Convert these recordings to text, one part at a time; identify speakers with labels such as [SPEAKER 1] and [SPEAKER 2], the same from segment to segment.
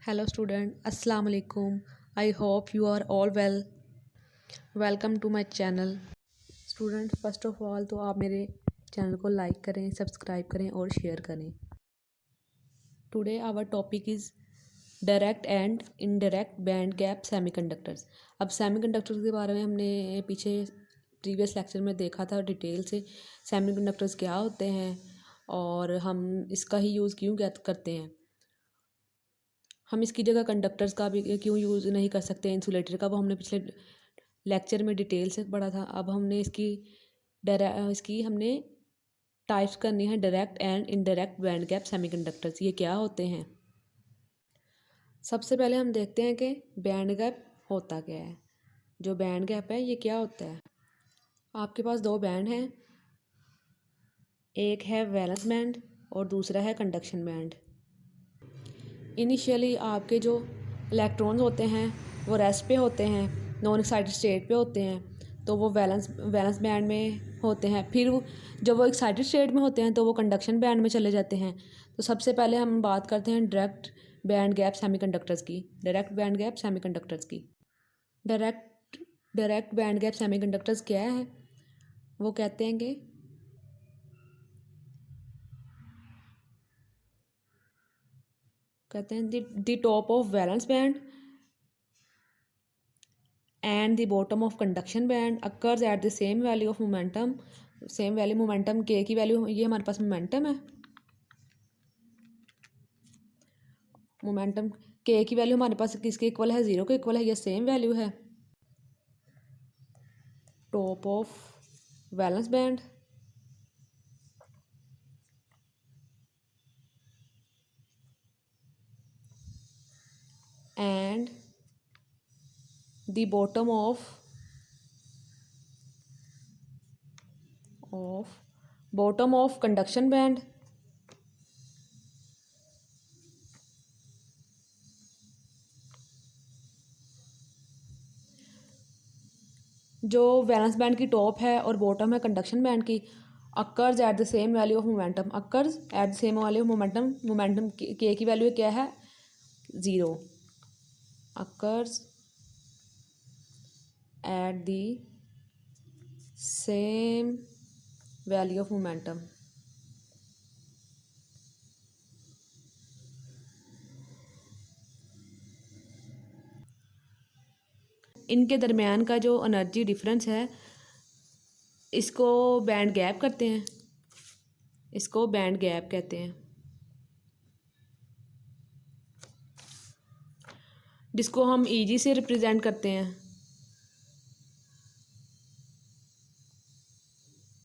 [SPEAKER 1] Hello student, Assalamu alaikum. I hope you are all well. Welcome to my channel. Student, first of all तो आप मेरे channel को like करें, subscribe करें और शेयर करें. Today our topic is direct and indirect band gap semiconductors. अब semiconductors के बारे में हमने पीछे प्रीवियस लेक्चर में देखा था डिटेल से. सेमीकंडक्टर्स क्या होते हैं और हम इसका ही यूज़ क्यों करते हैं. हम इसकी जगह कंडक्टर्स का भी क्यों यूज़ नहीं कर सकते, इंसुलेटर का, वो हमने पिछले लेक्चर में डिटेल से पढ़ा था. अब हमने इसकी हमने टाइप्स करनी है, direct and indirect band gap semiconductors. ये क्या होते हैं. सबसे पहले हम देखते हैं कि बैंड गैप होता क्या है. जो बैंड गैप है ये क्या होता है. आपके पास दो बैंड हैं, एक है वैलेंस बैंड और दूसरा है कंडक्शन बैंड. इनिशियली आपके जो इलेक्ट्रॉन्स होते हैं वो रेस्ट पे होते हैं, नॉन एक्साइटेड स्टेट पे होते हैं, तो वो वैलेंस बैंड में होते हैं. फिर जब वो एक्साइटेड स्टेट में होते हैं तो वो कंडक्शन बैंड में चले जाते हैं. तो सबसे पहले हम बात करते हैं डायरेक्ट बैंड गैप सेमीकंडक्टर्स की. डायरेक्ट बैंड गैप सेमीकंडक्टर्स की. डायरेक्ट बैंड गैप सेमीकंडक्टर्स क्या है. वो कहते हैं कि the top of valence band and the bottom of conduction band occurs at the same value of momentum. Same value momentum के की वैल्यू, ये हमारे पास मोमेंटम है. मोमेंटम के की वैल्यू हमारे पास किसके इक्वल है, ज़ीरो के इक्वल है. ये सेम वैल्यू है. Top of valence band and the bottom of conduction band जो वैलेंस बैंड की टॉप है और बॉटम है कंडक्शन बैंड की, occurs at the same value of momentum. Occurs at the same value of momentum. Momentum के की value क्या है, zero. Occurs at the same value of momentum. इनके दरमियान का जो एनर्जी डिफरेंस है इसको बैंड गैप करते हैं. इसको बैंड गैप कहते हैं, जिसको हम ईजी से रिप्रेजेंट करते हैं.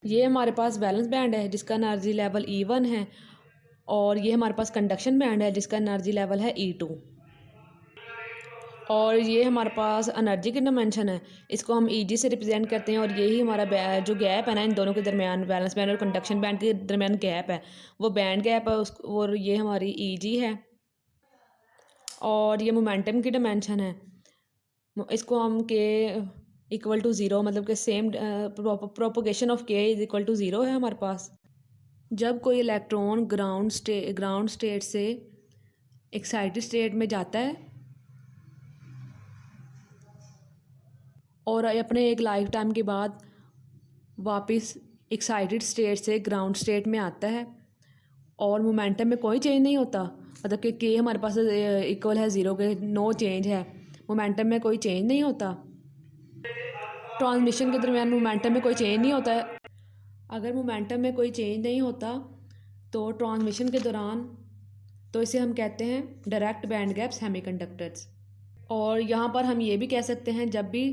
[SPEAKER 1] ये हमारे पास वैलेंस बैंड है जिसका एनर्जी लेवल E1 है, और ये हमारे पास कंडक्शन बैंड है जिसका एनर्जी लेवल है E2. और ये हमारे पास एनर्जी की डायमेंशन है, इसको हम ईजी से रिप्रेजेंट करते हैं. और यही हमारा जो गैप है ना इन दोनों के दरमियान, वैलेंस बैंड और कंडक्शन बैंड के दरमियान गैप है, वो बैंड गैप है और ये हमारी ईजी है. और ये मोमेंटम की डायमेंशन है, इसको हम के इक्वल टू ज़ीरो, मतलब कि सेम प्रोपोगेशन ऑफ के इज़ इक्वल टू ज़ीरो है हमारे पास. जब कोई इलेक्ट्रॉन ग्राउंड स्टेट से एक्साइटेड स्टेट में जाता है और अपने एक लाइफ टाइम के बाद वापस एक्साइटेड स्टेट से ग्राउंड स्टेट में आता है और मोमेंटम में कोई चेंज नहीं होता, मतलब कि के हमारे पास इक्वल है ज़ीरो के, नो चेंज है, मोमेंटम में कोई चेंज नहीं होता. ट्रांसमिशन के दरमियान मोमेंटम में कोई चेंज नहीं होता है. अगर मोमेंटम में कोई चेंज नहीं होता तो ट्रांसमिशन के दौरान, तो इसे हम कहते हैं डायरेक्ट बैंड गैप सेमीकंडक्टर्स. और यहाँ पर हम ये भी कह सकते हैं जब भी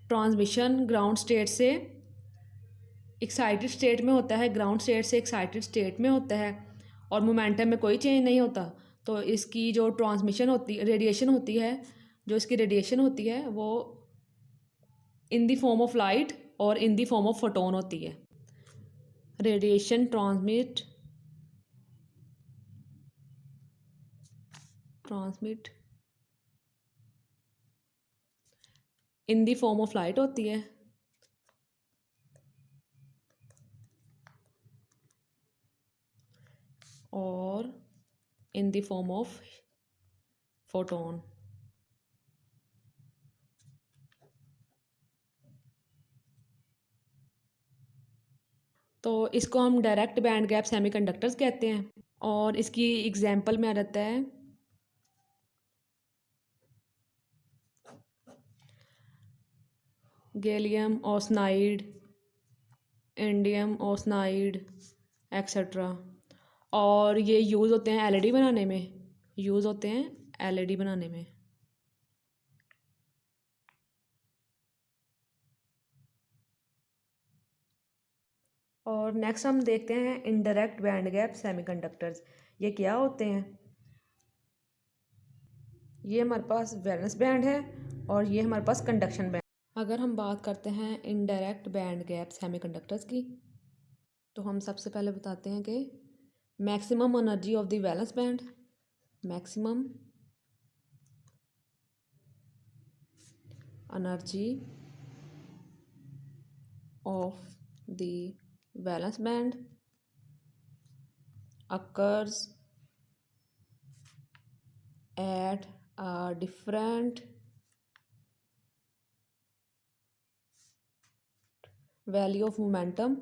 [SPEAKER 1] ट्रांसमिशन ग्राउंड स्टेट से एक्साइटेड स्टेट में होता है, ग्राउंड स्टेट से एक्साइटेड स्टेट में होता है और मोमेंटम में कोई चेंज नहीं होता, तो इसकी जो ट्रांसमिशन होती रेडिएशन होती है, जो इसकी रेडिएशन होती है वो in the form of light और in the form of photon होती है. Radiation transmit in the form of light होती है और in the form of photon. तो इसको हम डायरेक्ट बैंड गैप सेमीकंडक्टर्स कहते हैं। और इसकी एग्जांपल में आ जाता है गैलियम ऑर्सेनाइड, इंडियम ऑर्सेनाइड एक्सेट्रा। और ये यूज़ होते हैं एलईडी बनाने में, यूज़ होते हैं एलईडी बनाने में। और नेक्स्ट हम देखते हैं इनडायरेक्ट बैंड गैप सेमीकंडक्टर्स। ये क्या होते हैं? ये हमारे पास वैलेंस बैंड है और ये हमारे पास कंडक्शन बैंड। अगर हम बात करते हैं इनडायरेक्ट बैंड गैप सेमीकंडक्टर्स की, तो हम सबसे पहले बताते हैं कि maximum energy of the valence band, maximum energy of the valence band occurs at a different value of momentum।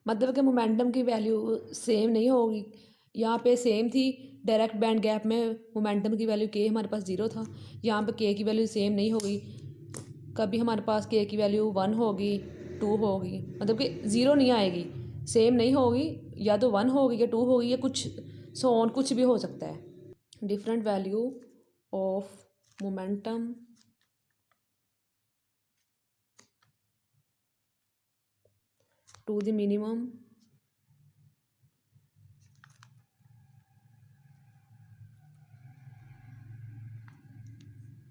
[SPEAKER 1] मतलब कि मोमेंटम की वैल्यू सेम नहीं होगी। यहाँ पे सेम थी डायरेक्ट बैंड गैप में, मोमेंटम की वैल्यू के हमारे पास 0 था। यहाँ पे के की वैल्यू सेम नहीं होगी। कभी हमारे पास के की वैल्यू 1 होगी, 2 होगी, मतलब कि 0 नहीं आएगी, सेम नहीं होगी, या तो 1 होगी या 2 होगी या कुछ सो ऑन, कुछ भी हो सकता है। Different value of momentum to the minimum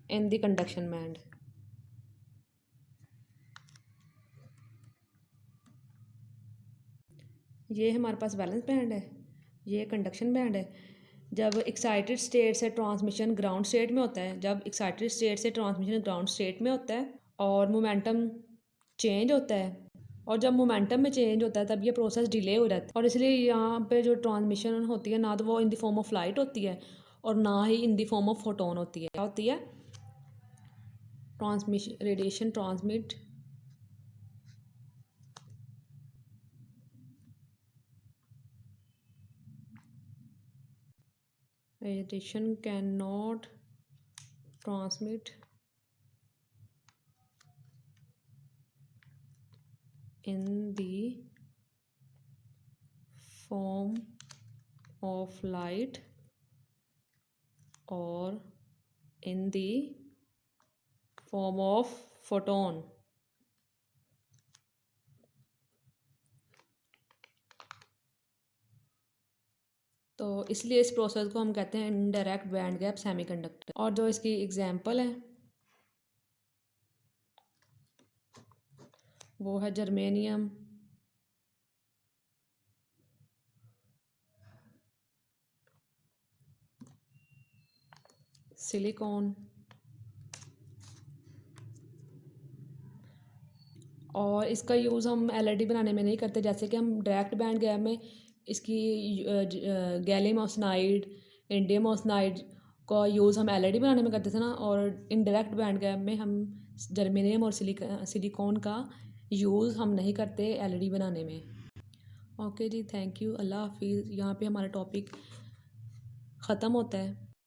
[SPEAKER 1] in the conduction band। ये हमारे पास वैलेंस बैंड है, ये कंडक्शन बैंड है। जब एक्साइटेड स्टेट से ट्रांसमिशन ग्राउंड स्टेट में होता है, जब एक्साइटेड स्टेट से ट्रांसमिशन ग्राउंड स्टेट में होता है और मोमेंटम चेंज होता है, और जब मोमेंटम में चेंज होता है तब ये प्रोसेस डिले हो जाता है। और इसलिए यहाँ पे जो ट्रांसमिशन होती है ना तो वो in the form of light होती है और ना ही in the form of photon होती है। क्या होती है? Transmission, radiation transmit radiation cannot transmit in the form of light or in the form of photon। तो इसलिए इस प्रोसेस को हम कहते हैं इनडायरेक्ट बैंड गैप सेमीकंडक्टर। और जो इसकी एग्जांपल है वो है जर्मेनियम, सिलिकॉन। और इसका यूज़ हम एलईडी बनाने में नहीं करते, जैसे कि हम डायरेक्ट बैंड गैप में इसकी गैलियम ऑर्सेनाइड, इंडियम ऑर्सेनाइड का यूज़ हम एलईडी बनाने में करते थे ना, और इनडायरेक्ट बैंड गैप में हम जर्मेनियम और सिलिकॉन का यूज़ हम नहीं करते एलईडी बनाने में। ओके जी, थैंक यू, अल्लाह हाफिज़। यहाँ पे हमारा टॉपिक ख़त्म होता है।